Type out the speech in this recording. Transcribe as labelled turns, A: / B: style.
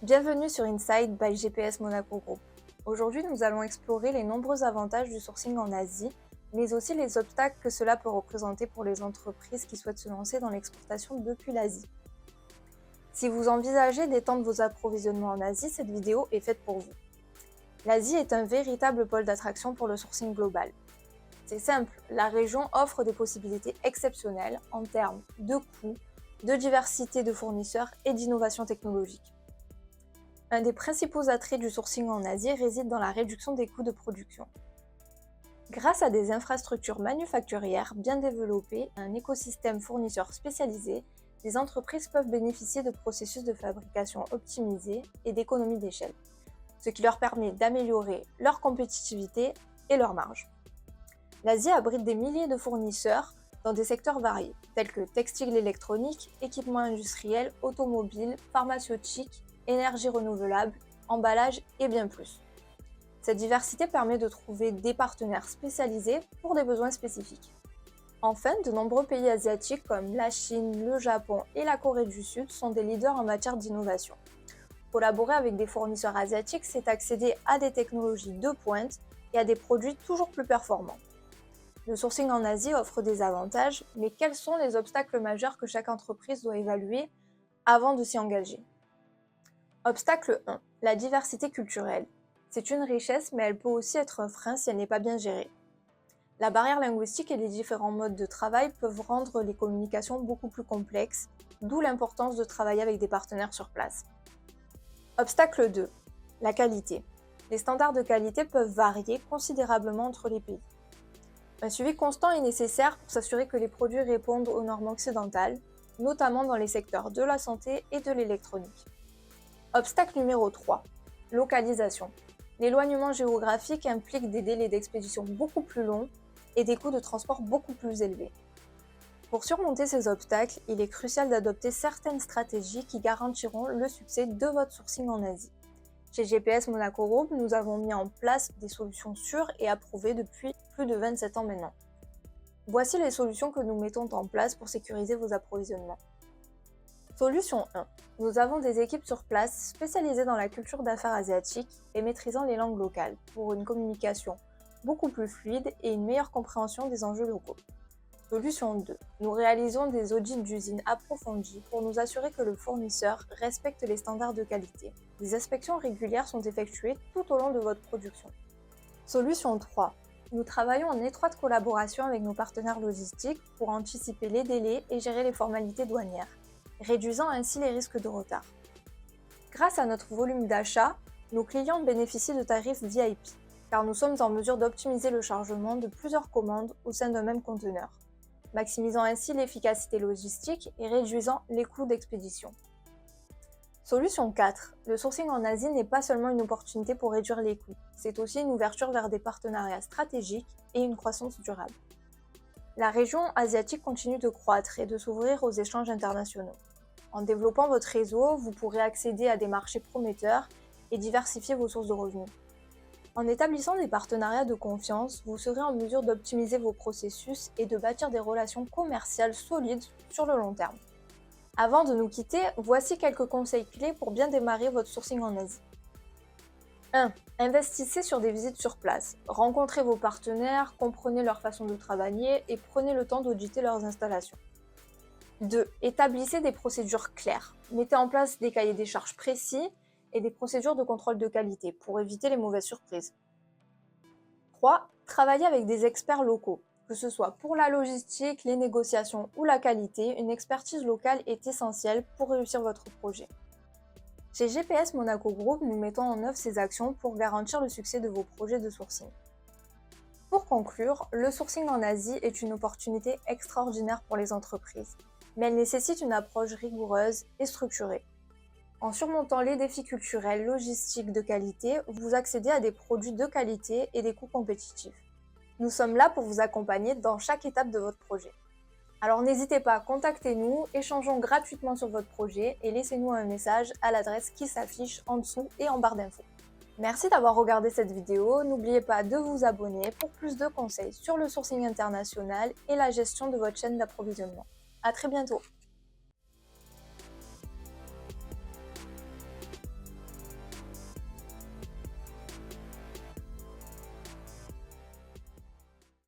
A: Bienvenue sur Inside by GPS Monaco Group. Aujourd'hui, nous allons explorer les nombreux avantages du sourcing en Asie, mais aussi les obstacles que cela peut représenter pour les entreprises qui souhaitent se lancer dans l'exportation depuis l'Asie. Si vous envisagez d'étendre vos approvisionnements en Asie, cette vidéo est faite pour vous. L'Asie est un véritable pôle d'attraction pour le sourcing global. C'est simple, la région offre des possibilités exceptionnelles en termes de coûts, de diversité de fournisseurs et d'innovation technologique. Un des principaux attraits du sourcing en Asie réside dans la réduction des coûts de production. Grâce à des infrastructures manufacturières bien développées et un écosystème fournisseur spécialisé, les entreprises peuvent bénéficier de processus de fabrication optimisés et d'économies d'échelle, ce qui leur permet d'améliorer leur compétitivité et leur marge. L'Asie abrite des milliers de fournisseurs dans des secteurs variés, tels que textiles électroniques, équipements industriels, automobiles, pharmaceutiques, énergie renouvelable, emballage et bien plus. Cette diversité permet de trouver des partenaires spécialisés pour des besoins spécifiques. Enfin, de nombreux pays asiatiques comme la Chine, le Japon et la Corée du Sud sont des leaders en matière d'innovation. Collaborer avec des fournisseurs asiatiques, c'est accéder à des technologies de pointe et à des produits toujours plus performants. Le sourcing en Asie offre des avantages, mais quels sont les obstacles majeurs que chaque entreprise doit évaluer avant de s'y engager ? Obstacle 1. La diversité culturelle. C'est une richesse, mais elle peut aussi être un frein si elle n'est pas bien gérée. La barrière linguistique et les différents modes de travail peuvent rendre les communications beaucoup plus complexes, d'où l'importance de travailler avec des partenaires sur place. Obstacle 2. La qualité. Les standards de qualité peuvent varier considérablement entre les pays. Un suivi constant est nécessaire pour s'assurer que les produits répondent aux normes occidentales, notamment dans les secteurs de la santé et de l'électronique. Obstacle numéro 3. Localisation. L'éloignement géographique implique des délais d'expédition beaucoup plus longs et des coûts de transport beaucoup plus élevés. Pour surmonter ces obstacles, il est crucial d'adopter certaines stratégies qui garantiront le succès de votre sourcing en Asie. Chez GPS Monaco Group, nous avons mis en place des solutions sûres et approuvées depuis plus de 27 ans maintenant. Voici les solutions que nous mettons en place pour sécuriser vos approvisionnements. Solution 1. Nous avons des équipes sur place spécialisées dans la culture d'affaires asiatique et maîtrisant les langues locales pour une communication beaucoup plus fluide et une meilleure compréhension des enjeux locaux. Solution 2. Nous réalisons des audits d'usine approfondis pour nous assurer que le fournisseur respecte les standards de qualité. Des inspections régulières sont effectuées tout au long de votre production. Solution 3. Nous travaillons en étroite collaboration avec nos partenaires logistiques pour anticiper les délais et gérer les formalités douanières, réduisant ainsi les risques de retard. Grâce à notre volume d'achat, nos clients bénéficient de tarifs VIP, car nous sommes en mesure d'optimiser le chargement de plusieurs commandes au sein d'un même conteneur, maximisant ainsi l'efficacité logistique et réduisant les coûts d'expédition. Solution 4. Le sourcing en Asie n'est pas seulement une opportunité pour réduire les coûts, c'est aussi une ouverture vers des partenariats stratégiques et une croissance durable. La région asiatique continue de croître et de s'ouvrir aux échanges internationaux. En développant votre réseau, vous pourrez accéder à des marchés prometteurs et diversifier vos sources de revenus. En établissant des partenariats de confiance, vous serez en mesure d'optimiser vos processus et de bâtir des relations commerciales solides sur le long terme. Avant de nous quitter, voici quelques conseils clés pour bien démarrer votre sourcing en Asie. 1. Investissez sur des visites sur place. Rencontrez vos partenaires, comprenez leur façon de travailler et prenez le temps d'auditer leurs installations. 2. Établissez des procédures claires. Mettez en place des cahiers des charges précis et des procédures de contrôle de qualité pour éviter les mauvaises surprises. 3. Travaillez avec des experts locaux. Que ce soit pour la logistique, les négociations ou la qualité, une expertise locale est essentielle pour réussir votre projet. Chez GPS Monaco Group, nous mettons en œuvre ces actions pour garantir le succès de vos projets de sourcing. Pour conclure, le sourcing en Asie est une opportunité extraordinaire pour les entreprises, mais elle nécessite une approche rigoureuse et structurée. En surmontant les défis culturels, logistiques de qualité, vous accédez à des produits de qualité et des coûts compétitifs. Nous sommes là pour vous accompagner dans chaque étape de votre projet. Alors n'hésitez pas, contactez-nous, échangeons gratuitement sur votre projet et laissez-nous un message à l'adresse qui s'affiche en dessous et en barre d'infos. Merci d'avoir regardé cette vidéo, n'oubliez pas de vous abonner pour plus de conseils sur le sourcing international et la gestion de votre chaîne d'approvisionnement. À très bientôt.